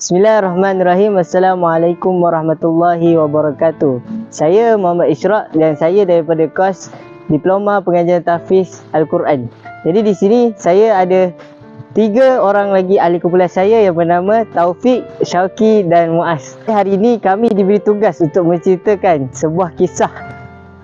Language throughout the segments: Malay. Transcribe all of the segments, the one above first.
Bismillahirrahmanirrahim. Assalamualaikum warahmatullahi wabarakatuh. Saya Muhammad Ishraq dan saya daripada kos Diploma Pengajian Tahfiz Al-Quran. Jadi di sini saya ada 3 orang lagi ahli kumpulan saya yang bernama Taufik, Syauqi dan Muaz. Hari ini kami diberi tugas untuk menceritakan sebuah kisah.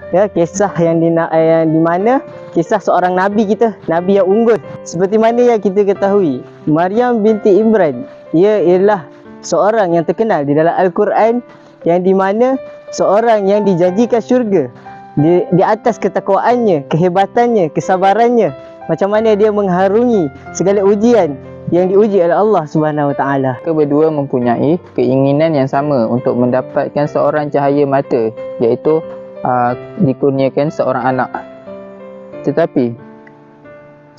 Kisah yang di mana kisah seorang nabi kita, nabi yang unggul. Seperti mana yang kita ketahui, Maryam binti Imran, ia ialah seorang yang terkenal di dalam Al-Quran, yang di mana seorang yang dijanjikan syurga di atas ketakwaannya, kehebatannya, kesabarannya, macam mana dia mengharungi segala ujian yang diuji oleh Allah Subhanahu Wa Taala. Kedua mempunyai keinginan yang sama untuk mendapatkan seorang cahaya mata, iaitu dikurniakan seorang anak. Tetapi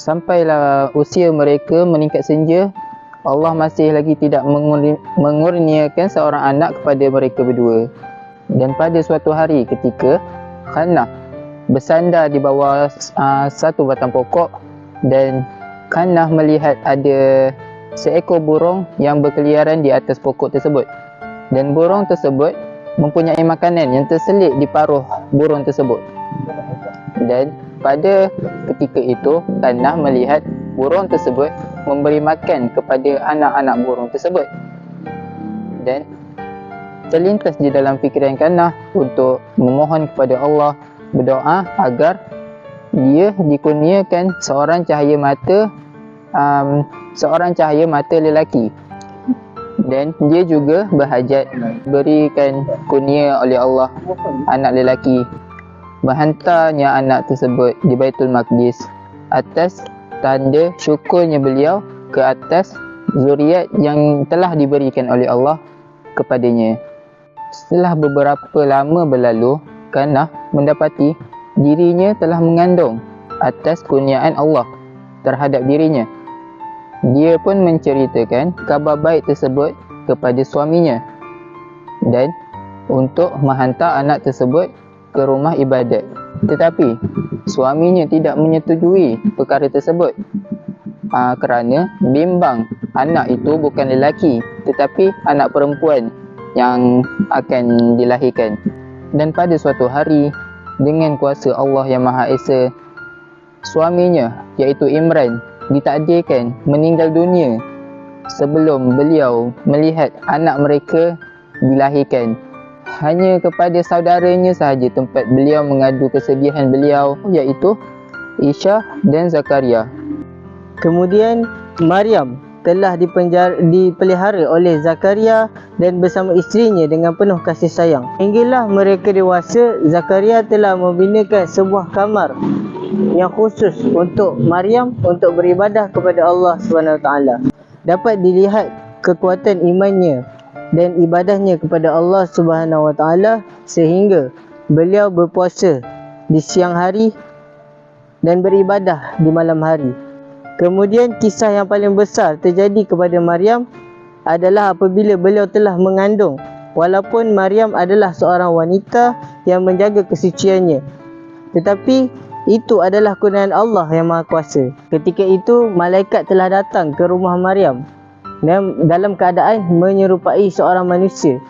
sampailah usia mereka meningkat senja, Allah masih lagi tidak mengurniakan seorang anak kepada mereka berdua. Dan pada suatu hari ketika Hannah bersandar di bawah satu batang pokok, dan Hannah melihat ada seekor burung yang berkeliaran di atas pokok tersebut, dan burung tersebut mempunyai makanan yang terselit di paruh burung tersebut. Dan pada ketika itu Hannah melihat burung tersebut memberi makan kepada anak-anak burung tersebut, dan terlintas di dalam fikiran Hannah untuk memohon kepada Allah, berdoa agar dia dikurniakan seorang cahaya mata lelaki, dan dia juga berhajat berikan kurnia oleh Allah anak lelaki. Menghantarnya anak tersebut di Baitul Maqdis atas tanda syukurnya beliau ke atas zuriat yang telah diberikan oleh Allah kepadanya. Setelah beberapa lama berlalu, Hannah mendapati dirinya telah mengandung atas kurniaan Allah terhadap dirinya. Dia pun menceritakan kabar baik tersebut kepada suaminya, dan untuk menghantar anak tersebut ke rumah ibadat. Tetapi suaminya tidak menyetujui perkara tersebut kerana bimbang anak itu bukan lelaki tetapi anak perempuan yang akan dilahirkan. Dan pada suatu hari, dengan kuasa Allah yang Maha Esa, suaminya iaitu Imran ditakdirkan meninggal dunia sebelum beliau melihat anak mereka dilahirkan. Hanya kepada saudaranya sahaja tempat beliau mengadu kesedihan beliau, iaitu Isha dan Zakaria. Kemudian Maryam telah dipelihara oleh Zakaria dan bersama isterinya dengan penuh kasih sayang. Hinggalah mereka dewasa, Zakaria telah membinakan sebuah kamar yang khusus untuk Maryam untuk beribadah kepada Allah Subhanahu Wa Taala. Dapat dilihat kekuatan imannya dan ibadahnya kepada Allah Subhanahu Wa Taala sehingga beliau berpuasa di siang hari dan beribadah di malam hari. Kemudian kisah yang paling besar terjadi kepada Maryam adalah apabila beliau telah mengandung, walaupun Maryam adalah seorang wanita yang menjaga kesuciannya, tetapi itu adalah kurniaan Allah yang Maha Kuasa. Ketika itu malaikat telah datang ke rumah Maryam dan dalam keadaan menyerupai seorang manusia,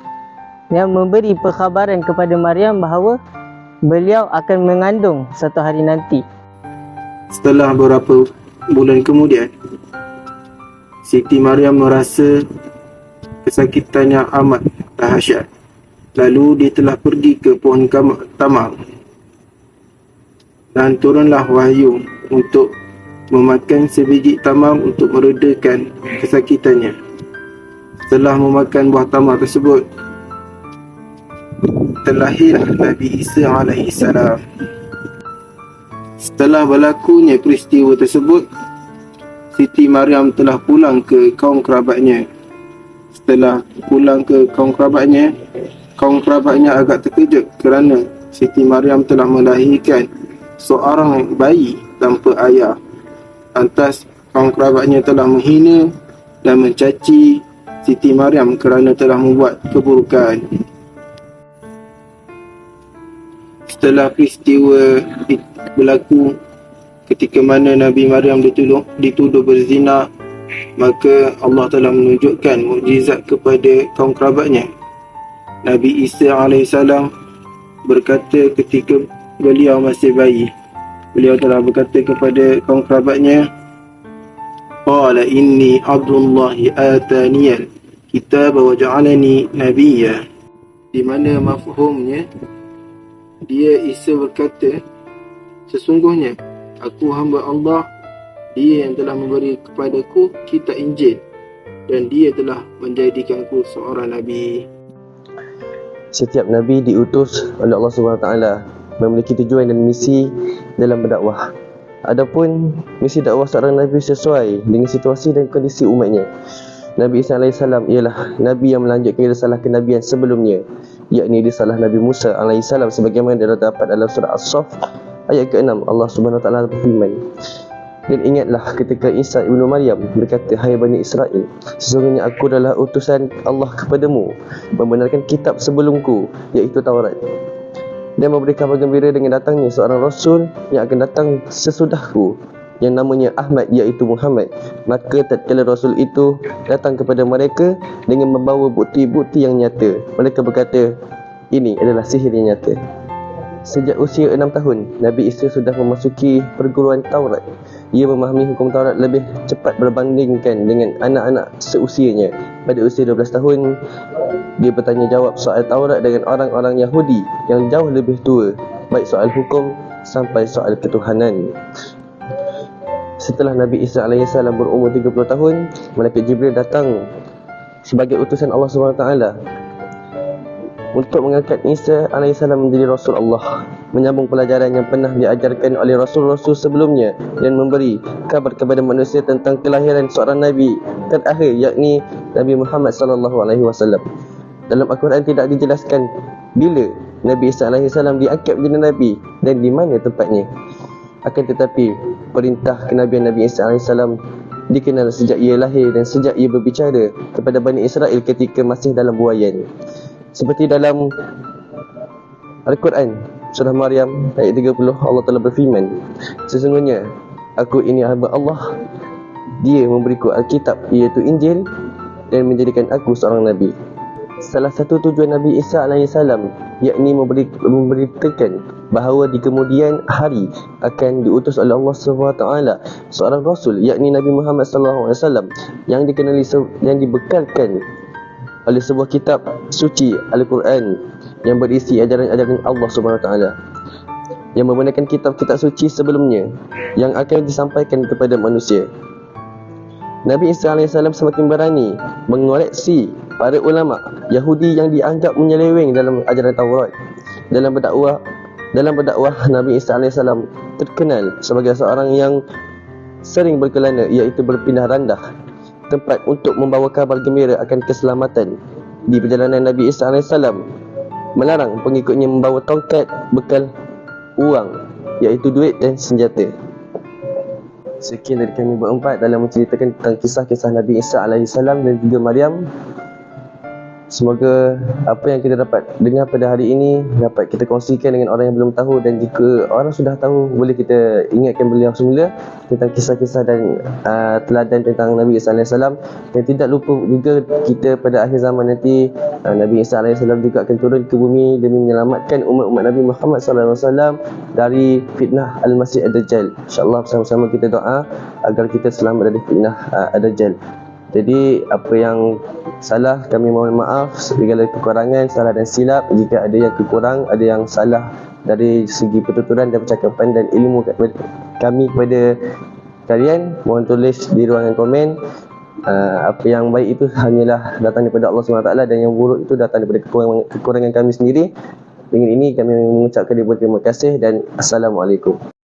yang memberi perkhabaran kepada Maryam bahawa beliau akan mengandung satu hari nanti. Setelah beberapa bulan kemudian, Siti Maryam merasa kesakitan yang amat dahsyat. Lalu dia telah pergi ke pohon tamar, dan turunlah wahyu untuk memakan sebiji tamar untuk meredakan kesakitannya. Setelah memakan buah tamar tersebut, terlahirlah Nabi Isa alaihissalam. Setelah berlakunya peristiwa tersebut, Siti Maryam telah pulang ke kaum kerabatnya. Setelah pulang ke kaum kerabatnya agak terkejut kerana Siti Maryam telah melahirkan seorang bayi tanpa ayah. Lantas kaum kerabatnya telah menghina dan mencaci Siti Maryam kerana telah membuat keburukan. Setelah peristiwa berlaku ketika mana Nabi Maryam dituduh berzina maka Allah telah menunjukkan mukjizat kepada kaum kerabatnya. Nabi Isa alaihissalam berkata ketika beliau masih bayi, beliau telah berkata kepada kaum kerabatnya, qala inni abdullahi ataniyal kitab wa ja'alani nabiyya, di mana mafhumnya dia Isa berkata, sesungguhnya aku hamba Allah, dia yang telah memberi kepadaku kitab Injil dan dia telah menjadikanku seorang nabi. Setiap nabi diutus oleh Allah SWT memiliki tujuan dan misi dalam berdakwah. Adapun misi dakwah seorang nabi sesuai dengan situasi dan kondisi umatnya. Nabi Isa AS ialah nabi yang melanjutkan risalah kenabian sebelumnya, yakni risalah Nabi Musa AS, sebagaimana terdapat dalam surah As-Saff ayat ke-6. Allah SWT berfirman, dan ingatlah ketika Isa ibnu Maryam berkata, hai Bani Israel, sesungguhnya aku adalah utusan Allah kepadamu, membenarkan kitab sebelumku, iaitu Taurat, dan memberi kabar gembira dengan datangnya seorang Rasul yang akan datang sesudahku, yang namanya Ahmad, iaitu Muhammad. Maka tatkala Rasul itu datang kepada mereka dengan membawa bukti-bukti yang nyata, mereka berkata, ini adalah sihir yang nyata. Sejak usia 6 tahun, Nabi Isa sudah memasuki perguruan Taurat. Ia memahami hukum Taurat lebih cepat berbandingkan dengan anak-anak seusianya. Pada usia 12 tahun, dia bertanya jawab soal Taurat dengan orang-orang Yahudi yang jauh lebih tua, baik soal hukum sampai soal ketuhanan. Setelah Nabi Isa AS berumur 30 tahun, Malaikat Jibril datang sebagai utusan Allah SWT untuk mengangkat Isa AS menjadi Rasul Allah, menyambung pelajaran yang pernah diajarkan oleh Rasul-Rasul sebelumnya, dan memberi kabar kepada manusia tentang kelahiran seorang Nabi terakhir, yakni Nabi Muhammad SAW. Dalam Al-Quran tidak dijelaskan bila Nabi Isa AS diangkat menjadi Nabi dan di mana tempatnya. Akan tetapi, perintah kenabian Nabi Isa AS dikenal sejak ia lahir dan sejak ia berbicara kepada Bani Israel ketika masih dalam buaian. Seperti dalam Al-Quran surah Maryam ayat 30, Allah telah berfirman, sesungguhnya aku ini hamba Allah, dia memberiku Alkitab iaitu Injil dan menjadikan aku seorang Nabi. Salah satu tujuan Nabi Isa AS yakni memberitakan bahawa di kemudian hari akan diutus oleh Allah SWT seorang Rasul, yakni Nabi Muhammad SAW, yang dikenali yang dibekalkan oleh sebuah kitab suci Al-Quran yang berisi ajaran-ajaran Allah SWT, yang membenarkan kitab-kitab suci sebelumnya yang akan disampaikan kepada manusia. Nabi Isa AS semakin berani mengoreksi para ulama Yahudi yang dianggap menyeleweng dalam ajaran Taurat. Dalam berdakwah Nabi Isa AS terkenal sebagai seorang yang sering berkelana, iaitu berpindah randah tempat untuk membawa kabar gembira akan keselamatan. Di perjalanan Nabi Isa AS melarang pengikutnya membawa tongkat bekal uang, iaitu duit dan senjata. Sekian dari kami berempat dalam menceritakan tentang kisah-kisah Nabi Isa AS dan juga Maryam. Semoga apa yang kita dapat dengar pada hari ini dapat kita kongsikan dengan orang yang belum tahu, dan jika orang sudah tahu, boleh kita ingatkan beliau semula tentang kisah-kisah dan teladan tentang Nabi Isa AS. Dan tidak lupa juga kita pada akhir zaman nanti, Nabi Isa AS juga akan turun ke bumi demi menyelamatkan umat-umat Nabi Muhammad SAW dari fitnah Al-Masih Ad-Dajjal. InsyaAllah bersama-sama kita doa agar kita selamat dari fitnah Ad-Dajjal. Jadi apa yang salah kami mohon maaf, segala kekurangan, salah dan silap. Jika ada yang kurang, ada yang salah dari segi pertuturan dan percakapan dan ilmu kami kepada kalian, mohon tulis di ruangan komen. Apa yang baik itu hanyalah datang daripada Allah SWT, dan yang buruk itu datang daripada kekurangan kami sendiri. Dengan ini kami mengucapkan ribuan terima kasih dan Assalamualaikum.